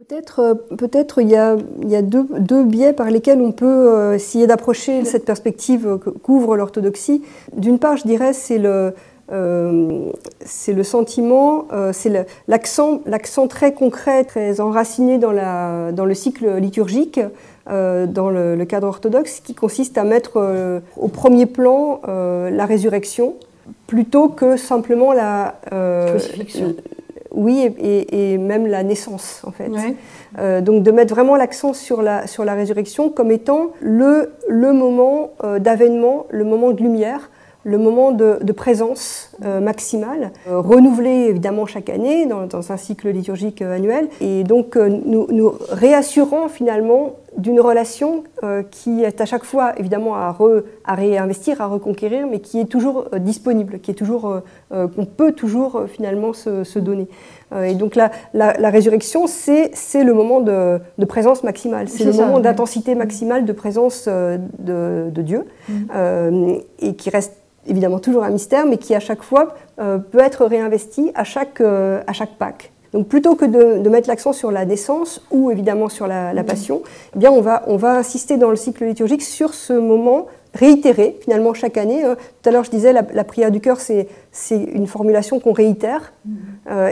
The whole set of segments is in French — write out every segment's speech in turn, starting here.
Peut-être il y a deux biais par lesquels on peut essayer d'approcher cette perspective qu'ouvre l'orthodoxie. D'une part, je dirais, c'est le sentiment, c'est l'accent très concret, très enraciné dans le cycle liturgique, dans le cadre orthodoxe, qui consiste à mettre au premier plan la résurrection, plutôt que simplement la crucifixion. Oui, et même la naissance, en fait. Ouais. Donc de mettre vraiment l'accent sur la résurrection comme étant le moment d'avènement, le moment de lumière, le moment de présence maximale, renouvelé évidemment chaque année dans un cycle liturgique annuel, et donc nous réassurant finalement d'une relation qui est à chaque fois évidemment à réinvestir, à reconquérir, mais qui est toujours disponible, qui est toujours qu'on peut toujours finalement se donner. Et donc la résurrection, c'est le moment de présence maximale, c'est le moment d'intensité maximale de présence de Dieu, et qui reste évidemment toujours un mystère, mais qui à chaque fois peut être réinvesti à chaque Pâques. Donc plutôt que de mettre l'accent sur la naissance ou évidemment sur la passion, eh bien on va insister dans le cycle liturgique sur ce moment réitéré finalement chaque année. Tout à l'heure je disais la prière du cœur, c'est une formulation qu'on réitère,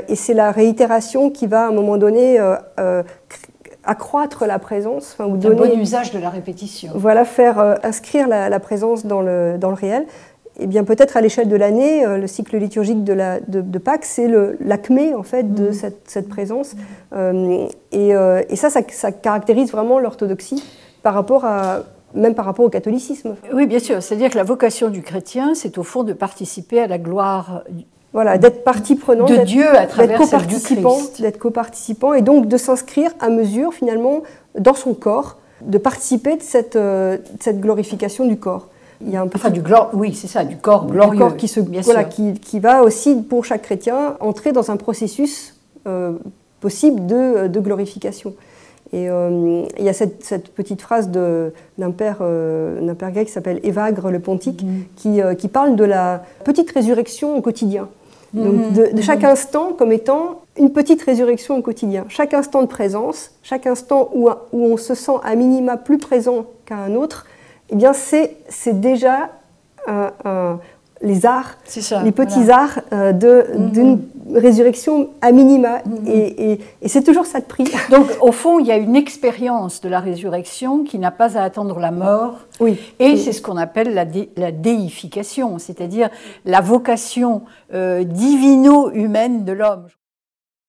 et c'est la réitération qui va à un moment donné accroître la présence, ou donner un bon usage de la répétition. Voilà, faire inscrire la présence dans le réel. Eh bien, peut-être à l'échelle de l'année, le cycle liturgique de Pâques, c'est l'acmé en fait de cette présence, et ça caractérise vraiment l'orthodoxie même par rapport au catholicisme. Oui, bien sûr. C'est-à-dire que la vocation du chrétien, c'est au fond de participer à la gloire. Voilà, d'être partie prenante de Dieu à travers celle du Christ. D'être coparticipant, et donc de s'inscrire à mesure finalement dans son corps, de participer de cette glorification du corps. Il y a un petit... oui, c'est ça, du corps glorieux. Du corps qui va aussi, pour chaque chrétien, entrer dans un processus possible de glorification. Et il y a cette petite phrase d'un père grec qui s'appelle Évagre le Pontique, qui parle de la petite résurrection au quotidien. Donc de chaque instant comme étant une petite résurrection au quotidien. Chaque instant de présence, chaque instant où on se sent à minima plus présent qu'à un autre, eh bien c'est déjà les arts, les petits arts d'une résurrection à minima, et c'est toujours ça de prix. Donc au fond, il y a une expérience de la résurrection qui n'a pas à attendre la mort, c'est ce qu'on appelle la déification, c'est-à-dire la vocation divino-humaine de l'homme.